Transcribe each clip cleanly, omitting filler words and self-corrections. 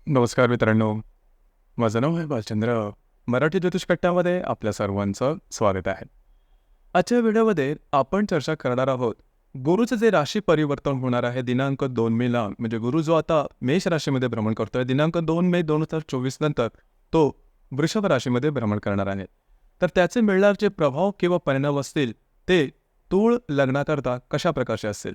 नमस्कार मित्रांनो, माझं नाव आहे भालचंद्र. मराठी ज्योतिष कट्ट्यामध्ये आपल्या सर्वांचं स्वागत आहे. आजच्या व्हिडिओमध्ये आपण चर्चा करणार आहोत गुरुचं जे राशी परिवर्तन होणार आहे दिनांक 2 मेला, म्हणजे गुरु जो आता मेष राशीमध्ये भ्रमण करतोय दिनांक 2 मे 2024 नंतर तो वृषभ राशीमध्ये भ्रमण करणार आहे. तर त्याचे मिळणार जे प्रभाव किंवा परिणाम असतील ते तूळ लग्नाकरता कशा प्रकारचे असतील,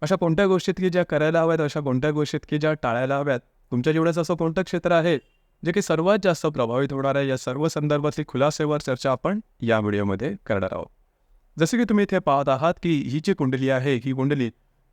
अशा कोणत्या गोष्टीत की ज्या करायला हव्यात, अशा कोणत्या गोष्टीत की ज्या टाळायला हव्यात, तुमच्या जीवनाचं असं कोणतं क्षेत्र आहे जे की सर्वात जास्त प्रभावित होणार आहे, या सर्व संदर्भातली खुलासेवर चर्चा आपण या व्हिडिओमध्ये करणार आहोत. जसे की तुम्ही इथे पाहत आहात की ही जी कुंडली आहे, ही कुंडली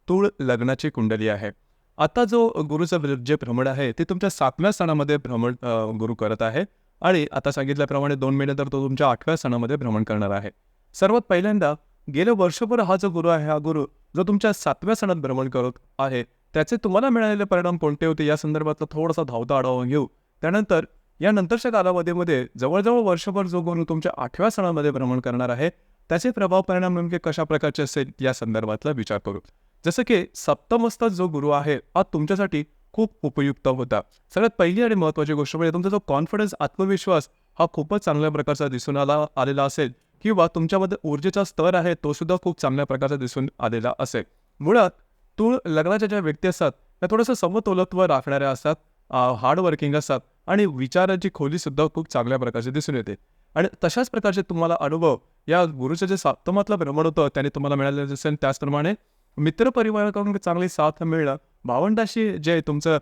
तूळ लग्नाची कुंडली आहे. आता जो गुरुचं जे भ्रमण आहे ते तुमच्या 7व्या स्थानामध्ये भ्रमण गुरु करत आहे आणि आता सांगितल्याप्रमाणे 2 महिन्यानंतर तो तुमच्या 8व्या स्थानामध्ये भ्रमण करणार आहे. सर्वात पहिल्यांदा गेल्या वर्षभर हा जो गुरु आहे, हा गुरु जो तुमच्या 7व्या स्थानात भ्रमण करत आहे, त्याचे तुम्हाला मिळालेले परिणाम कोणते होते या संदर्भातला थोडासा धावता आढावा घेऊ. त्यानंतर या नंतरच्या कालावधीमध्ये जवळजवळ वर्षभर जो गुरु तुमच्या 8व्या स्थानामध्ये भ्रमण करणार आहे त्याचे प्रभाव परिणाम नेमके कशा प्रकारचे असेल या संदर्भातला विचार करू. जसं की सप्तमस्त जो गुरु आहे हा तुमच्यासाठी खूप उपयुक्त होता. सगळ्यात पहिली आणि महत्त्वाची गोष्ट म्हणजे तुमचा जो कॉन्फिडन्स, आत्मविश्वास हा खूपच चांगल्या प्रकारचा दिसून आलेला असेल किंवा तुमच्यामध्ये ऊर्जेचा स्तर आहे तो सुद्धा खूप चांगल्या प्रकारचा दिसून आलेला असेल. मुळात तूळ लग्नाच्या ज्या व्यक्ती असतात त्या थोडंसं समतोलत्व राखणाऱ्या असतात, हार्डवर्किंग असतात आणि विचारांची खोलीसुद्धा खूप चांगल्या प्रकारची दिसून येते. आणि तशाच प्रकारचे तुम्हाला अनुभव या गुरुचं जे सप्तमातलं भ्रमण होतं त्याने तुम्हाला मिळालेलं असेल. त्याचप्रमाणे मित्रपरिवाराकडून चांगली साथ मिळणं, भावंडाशी जे तुमचं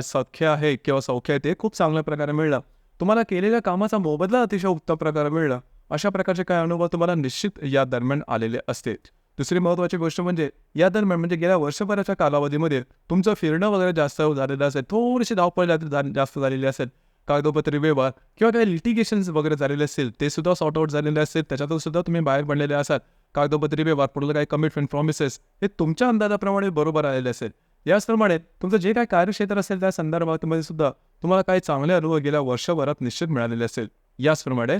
सख्य आहे किंवा सौख्य आहे ते खूप चांगल्या प्रकारे मिळणं, तुम्हाला केलेल्या कामाचा मोबदला अतिशय उत्तम प्रकारे मिळणं, अशा प्रकारचे काही अनुभव तुम्हाला निश्चित या दरम्यान आलेले असते. दुसरी महत्त्वाची गोष्ट म्हणजे या दरम्यान म्हणजे गेल्या वर्षभराच्या कालावधीमध्ये तुमचं फिरणं वगैरे जास्त झालेलं असेल, थोडीशी धावपळ जास्त झालेली असेल, कागदोपत्री व्यवहार किंवा काही लिटिगेशन्स वगैरे झालेले असतील ते सुद्धा सॉर्ट आउट झालेले असतील, त्याच्यातून सुद्धा तुम्ही बाहेर पडलेले असाल. कागदोपत्री व्यवहार, पुढलं काही कमिटमेंट, प्रॉमिसेस हे तुमच्या अंदाजाप्रमाणे बरोबर आलेले असेल. याचप्रमाणे तुमचं जे काही कार्यक्षेत्र असेल त्या संदर्भामध्ये सुद्धा तुम्हाला काही चांगले अनुभव गेल्या वर्षभरात निश्चित मिळालेले असेल. याचप्रमाणे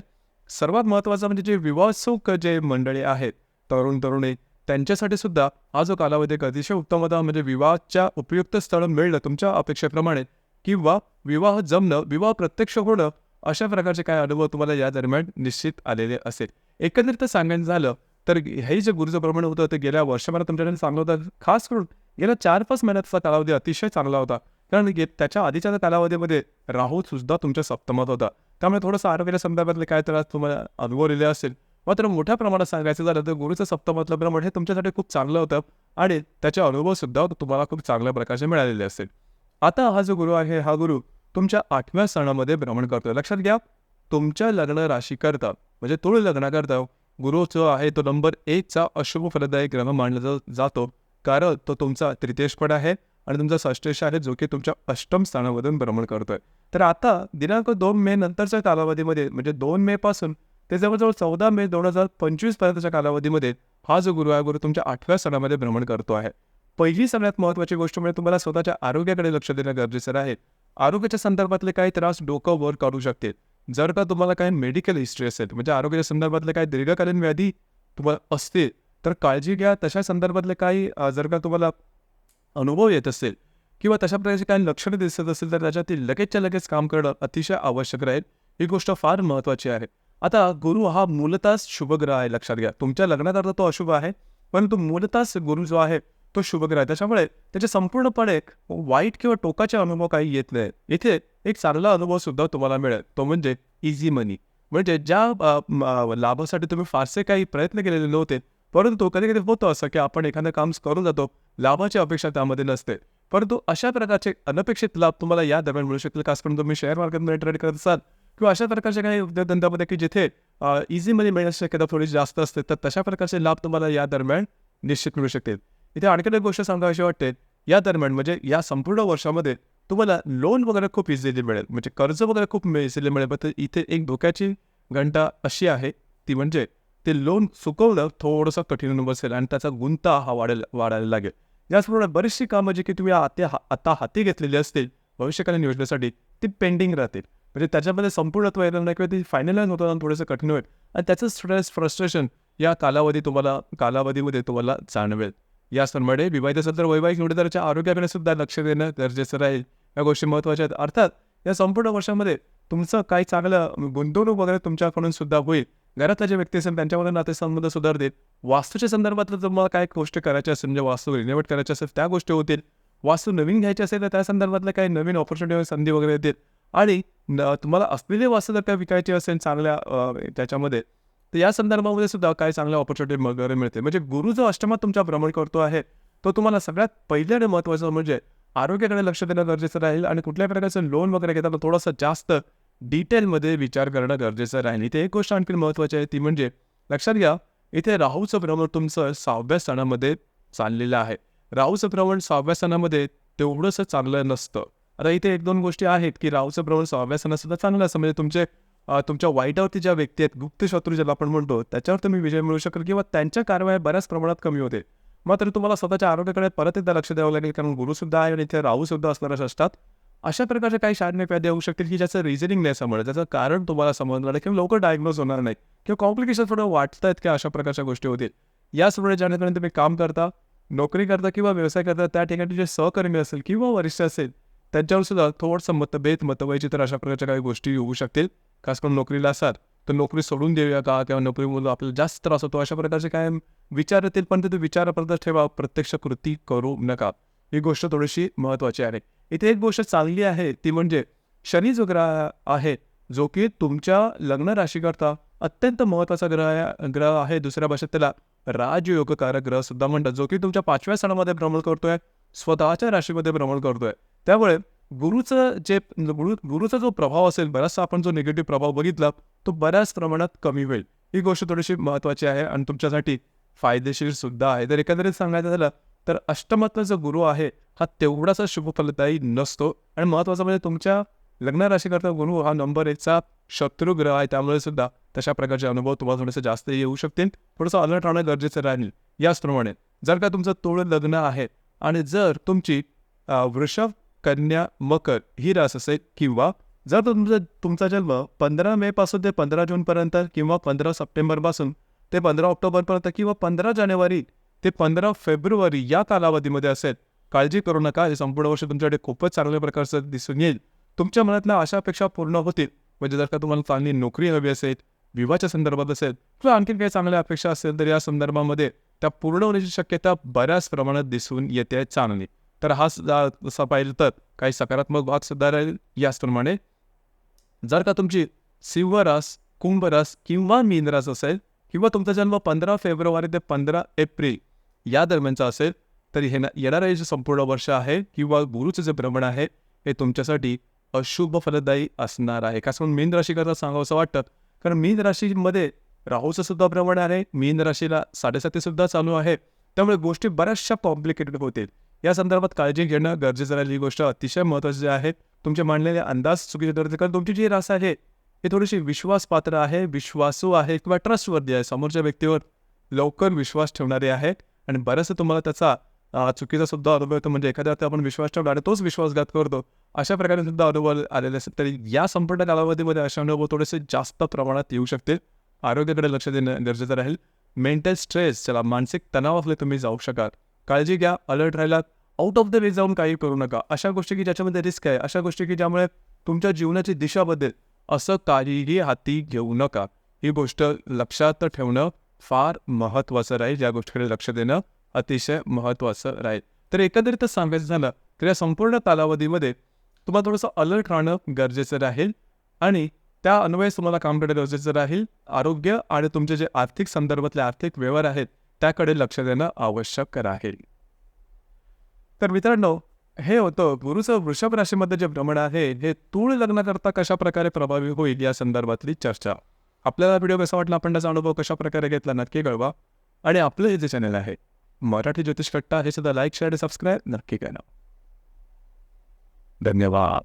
सर्वात महत्त्वाचं म्हणजे जे विवाहोत्सुक जे मंडळी आहेत, तरुण तरुणी, त्यांच्यासाठी सुद्धा हा जो कालावधी एक अतिशय उत्तम होता. म्हणजे विवाहाच्या उपयुक्त स्थळ मिळणं तुमच्या अपेक्षेप्रमाणे किंवा विवाह जमणं, विवाह प्रत्यक्ष होणं, अशा प्रकारचे काही अनुभव तुम्हाला या दरम्यान निश्चित आलेले असेल. एकंदरीत सांगायचं झालं तर हे जे गुरुचं भ्रमण होतं ते गेल्या वर्षभरात तुमच्याकडे चांगलं होतं. खास करून गेल्या 4-5 महिन्याचा कालावधी अतिशय चांगला होता. कारण त्याच्या आधीच्या कालावधीमध्ये राहू सुद्धा तुमच्या सप्तमात होता. त्यामुळे थोडंसं आरोग्याच्या संदर्भातले काय त्रास तुम्हाला अनुभवलेले असेल. मात्र मोठ्या प्रमाणात सांगायचं झालं तर गुरुचं सप्तमातलं भ्रमण हे तुमच्यासाठी खूप चांगलं होतं आणि त्याचे अनुभवसुद्धा तुम्हाला खूप चांगल्या प्रकारचे मिळालेले असेल. आता हा जो गुरु आहे, हा गुरु तुमच्या 8व्या स्थानामध्ये भ्रमण करतोय. लक्षात घ्या, तुमच्या लग्न राशीकरता म्हणजे तूळ लग्नाकरता गुरु जो आहे तो नंबर 1चा अशुभ फलदायी ग्रह मानला जातो. कारण तो तुमचा तृतीयेशपण आहे आणि तुमचा षष्ठेश आहे जो की तुमच्या अष्टम स्थानामधून भ्रमण करतोय. तर आता दिनांक 2 मे नंतरच्या कालावधीमध्ये म्हणजे 2 मे पासून ते जवळजवळ 14 मे 2025 पर्यंतच्या कालावधीमध्ये हा जो गुरु आहे, गुरु तुमच्या 8व्या स्थानामध्ये भ्रमण करतो आहे. पहिली सगळ्यात महत्त्वाची गोष्ट म्हणजे तुम्हाला स्वतःच्या आरोग्याकडे लक्ष देणं गरजेचं आहे. आरोग्याच्या संदर्भातले काही त्रास डोकं वर काढू शकते. जर का तुम्हाला काही मेडिकल हिस्ट्री असेल, म्हणजे आरोग्याच्या संदर्भातले काही दीर्घकालीन व्याधी तुम्हाला असतील तर काळजी घ्या. तशा संदर्भातले काही जर का तुम्हाला अनुभव येत असेल किंवा तशा प्रकारची काही लक्षणं दिसत असेल तर त्याच्यातील लगेचच्या लगेच काम करणं अतिशय आवश्यक राहील. ही गोष्ट फार महत्त्वाची आहे. आता गुरु हा मूलतःच शुभग्रह आहे. लक्षात घ्या, तुमच्या लग्नात तो अशुभ आहे, परंतु मूलतःच गुरु जो आहे तो शुभग्रह आहे. त्याच्यामुळे त्याचे संपूर्णपणे वाईट किंवा टोकाचे अनुभव काही येत नाहीत. इथे एक चांगला अनुभव सुद्धा तुम्हाला मिळेल, तो म्हणजे इझी मनी. म्हणजे ज्या लाभासाठी तुम्ही फारसे काही प्रयत्न केलेले नव्हते, परंतु कधी कधी होतं असं की आपण एखादं काम करून जातो, लाभाची अपेक्षा त्यामध्ये नसते, परंतु अशा प्रकारचे अनपेक्षित लाभ तुम्हाला या दरम्यान मिळू शकतील. खास करून तुम्ही शेअर मार्केटमध्ये ट्रेड करत असाल किंवा अशा प्रकारच्या काही उद्योगधंद्यामध्ये की जिथे इझी मनी मिळण्याची शक्यता थोडी जास्त असते, तर तशा प्रकारचे लाभ तुम्हाला या दरम्यान निश्चित मिळू शकतील. इथे आणखीन एक गोष्ट सांगावीशी वाटते, या दरम्यान म्हणजे या संपूर्ण वर्षामध्ये तुम्हाला लोन वगैरे खूप इझिली मिळेल, म्हणजे कर्ज वगैरे खूप इझिली मिळेल. पण इथे एक धोक्याची घंटा अशी आहे, ती म्हणजे ते लोन चुकवणं थोडंसं कठीण बसेल आणि त्याचा गुंता हा वाढायला लागेल. याचप्रमाणे बरीचशी कामं जी की तुम्ही आता हाती घेतलेली असतील भविष्यकालीन योजनेसाठी, ती पेंडिंग राहतील. म्हणजे त्याच्यामध्ये संपूर्णत्व येणार नाही किंवा ती फायनलाइज होताना थोडंसं कठीण होईल आणि त्याचं स्ट्रेस, फ्रस्ट्रेशन या कालावधीमध्ये तुम्हाला जाणवेल. याचप्रमाणे विवाहित असेल तर वैवाहिक जोडीदाराच्या आरोग्याकडे सुद्धा लक्ष देणं गरजेचं राहील. या गोष्टी महत्त्वाच्या आहेत. अर्थात या संपूर्ण वर्षामध्ये तुमचं काही चांगलं गुंतवणूक वगैरे तुमच्याकडून सुद्धा होईल. घरातले जे व्यक्ती असेल त्यांच्यामध्ये नातेसंबंध सुधारतील. वास्तूच्या संदर्भात तुम्हाला काय गोष्टी करायच्या असेल, म्हणजे वास्तू रिनोव्हेट करायची असेल त्या गोष्टी होतील. वास्तू नवीन घ्यायची असेल तर त्या संदर्भातल्या काही नवीन ऑपॉर्च्युनिटी संधी वगैरे येतील. आणि तुम्हाला असलेली वास्तू जर काय विकायची असेल चांगल्या त्याच्यामध्ये, तर या संदर्भामध्ये सुद्धा काही चांगल्या ऑपॉर्च्युनिटी वगैरे मिळते. म्हणजे गुरु जो अष्टमात तुमचा भ्रमण करतो आहे, तो तुम्हाला सगळ्यात पहिलं आणि महत्त्वाचं म्हणजे आरोग्याकडे लक्ष देणं गरजेचं राहील आणि कुठल्याही प्रकारचं लोन वगैरे घेताना थोडंसं जास्त डिटेलमध्ये विचार करणं गरजेचं राहील. इथे एक गोष्ट आणखी महत्त्वाची आहे ती म्हणजे लक्षात घ्या, इथे राहूचं भ्रमण तुमचं 6व्या स्थानामध्ये चाललेलं आहे. राहूचं भ्रमण 6व्या स्थानामध्ये तेवढंसं चांगलं नसतं. आता इथे 1-2 गोष्टी आहेत की राहूचं भ्रमण 6व्या स्थानात सुद्धा चांगलं असतं. म्हणजे तुमच्या वाईटावरती ज्या व्यक्ती आहेत, गुप्त शत्रू ज्याला आपण म्हणतो, त्याच्यावर तुम्ही विजय मिळू शकाल किंवा त्यांच्या कारवाया बऱ्याच प्रमाणात कमी होते. मात्र तुम्हाला स्वतःच्या आरोग्याकडे परत एकदा लक्ष द्यावं लागेल, कारण गुरुसुद्धा आहे आणि इथे राहूसुद्धा असणारच असतात. अशा प्रकारचे काही शारीरिक व्याधी होऊ शकतील की ज्याचं रिझनिंग नाही समजलं, त्याचं कारण तुम्हाला समजणार नाही किंवा लवकर डायग्नोज होणार नाही किंवा कॉम्प्लिकेशन थोडं वाटत आहेत की अशा प्रकारच्या गोष्टी होतील. याचमुळे ज्या ठिकाणी तुम्ही काम करता, नोकरी करता किंवा व्यवसाय करता, त्या ठिकाणी जे सहकर्मी असेल किंवा वरिष्ठ असेल त्यांच्यावर सुद्धा थोडंसं मतभेद तर अशा प्रकारच्या काही गोष्टी होऊ शकतील. खास करून नोकरीला असाल तर नोकरी सोडून देऊया का, किंवा नोकरीमुळे आपल्याला जास्त त्रास होतो, अशा प्रकारचे काय विचार येतील. पण ते विचारापर्यंत ठेवा, प्रत्यक्ष कृती करू नका. ही गोष्ट थोडीशी महत्त्वाची आहे. इथे एक गोष्ट चांगली आहे ती म्हणजे शनी जो ग्रह आहे, जो की तुमच्या लग्न राशीकरता अत्यंत महत्त्वाचा ग्रह आहे. दुसऱ्या भाषेत त्याला राजयोगकारक ग्रह सुद्धा म्हणतात, जो की तुमच्या 5व्या स्थानामध्ये भ्रमण करतोय, स्वतःच्या राशीमध्ये भ्रमण करतोय. त्यामुळे गुरुचा जो प्रभाव असेल, बराचसा आपण जो निगेटिव्ह प्रभाव बघितला तो बऱ्याच प्रमाणात कमी होईल. ही गोष्ट थोडीशी महत्त्वाची आहे आणि तुमच्यासाठी फायदेशीर सुद्धा आहे. तर एकंदरीत सांगायचं झालं तर अष्टमातला जो गुरु आहे हा तेवढासा शुभफलदायी नसतो आणि महत्त्वाचं म्हणजे तुमच्या लग्न राशीकरता गुरु हा नंबर 1चा शत्रुग्रह आहे. त्यामुळे सुद्धा तशा प्रकारचे अनुभव तुम्हाला थोडेसे जास्त येऊ शकतील. थोडंसं अलर्ट राहणं गरजेचं राहील. याचप्रमाणे जर का तुमचं तोळ लग्न आहे आणि जर तुमची वृषभ, कन्या, मकर ही रास असेल किंवा जर तुमचा जन्म 15 मे पासून ते 15 जूनपर्यंत किंवा 15 सप्टेंबरपासून ते 15 ऑक्टोबरपर्यंत किंवा 15 जानेवारी ते 15 फेब्रुवारी या कालावधीमध्ये असेल, काळजी करू नका. हे संपूर्ण वर्ष तुमच्याकडे खूपच चांगल्या प्रकारचं दिसून येईल. तुमच्या मनातल्या आशा अपेक्षा पूर्ण होतील. म्हणजे जर का तुम्हाला चांगली नोकरी हवी असेल, विवाहाच्या संदर्भात असेल किंवा आणखी काही चांगल्या अपेक्षा असेल तर या संदर्भामध्ये त्या पूर्ण होण्याची शक्यता बऱ्याच प्रमाणात दिसून येते चांगली. तर हा जसा पाहिलं तर काही सकारात्मक भाग सुद्धा राहील. याचप्रमाणे जर का तुमची सिंह रास, कुंभ रास किंवा मीन रास असेल किंवा तुमचा जन्म 15 फेब्रुवारी ते 15 एप्रिल या दरम्यानचा असेल तर हे येणारे जे संपूर्ण वर्ष आहे किंवा गुरुचं जे भ्रमण आहे हे तुमच्यासाठी अशुभ फलदायी असणार आहे. खास करून मीन राशीकरता सांगावं असं वाटतं, कारण मीन राशीमध्ये राहूचं सुद्धा भ्रमण आहे, मीन राशीला 7.5 सुद्धा चालू आहे. त्यामुळे गोष्टी बऱ्याचशा कॉम्प्लिकेटेड होतील. या संदर्भात काळजी घेणं गरजेचं राहील. ही गोष्ट अतिशय महत्त्वाची आहे. तुमचे मांडलेले अंदाज चुकीचे ठरतील, कारण तुमची जी रास आहे ही थोडीशी विश्वासपात्र आहे, विश्वासू आहे किंवा ट्रस्टवर्दी आहे. समोरच्या व्यक्तीवर लवकर विश्वास ठेवणारे आहे आणि बऱ्याचदा तुम्हाला त्याचा चुकीचा सुद्धा अनुभव येतो. म्हणजे एखाद्यावरती आपण विश्वास ठेवला आणि तोच विश्वासघात करतो, अशा प्रकारे सुद्धा अनुभव आलेले असतात. तरी या संपूर्ण कालावधीमध्ये असे अनुभव थोडेसे जास्त प्रमाणात येऊ शकतील. आरोग्याकडे लक्ष देणं गरजेचं राहील. मेंटल स्ट्रेस, ज्याला मानसिक तणावाखाली तुम्ही जाऊ शकाल. काळजी घ्या, अलर्ट राहिलात. आउट ऑफ द वे जाऊन काही करू नका. अशा गोष्टी की ज्याच्यामध्ये रिस्क आहे, अशा गोष्टी की ज्यामुळे तुमच्या जीवनाची दिशा बदलेल, असं काहीही हाती घेऊ नका. ही गोष्ट लक्षात ठेवणं फार महत्त्वाचं राहील. या गोष्टीकडे लक्ष देणं अतिशय महत्त्वाचं राहील. तर एकंदरीतच सांगायचं झालं तर या संपूर्ण कालावधीमध्ये तुम्हाला थोडंसं अलर्ट राहणं गरजेचं राहील आणि त्या अन्वये तुम्हाला काम करणं गरजेचं राहील. आरोग्य आणि तुमचे जे आर्थिक संदर्भातले आर्थिक व्यवहार आहेत त्याकडे लक्ष देणं आवश्यक राहील. तर मित्रांनो, हे होतं गुरुचं वृषभ राशीमध्ये जे भ्रमण आहे हे तूळ लग्नाकरता कशा प्रकारे प्रभावी होईल या संदर्भातली चर्चा. आपल्याला व्हिडिओ कसा वाटला, आपण त्याचा अनुभव कशा प्रकारे घेतला नक्की कळवा. आणि आपलं हे जे चॅनल आहे मराठी ज्योतिष कट्टा हे सुद्धा लाईक, शेअर आणि सबस्क्राईब नक्की करा. धन्यवाद.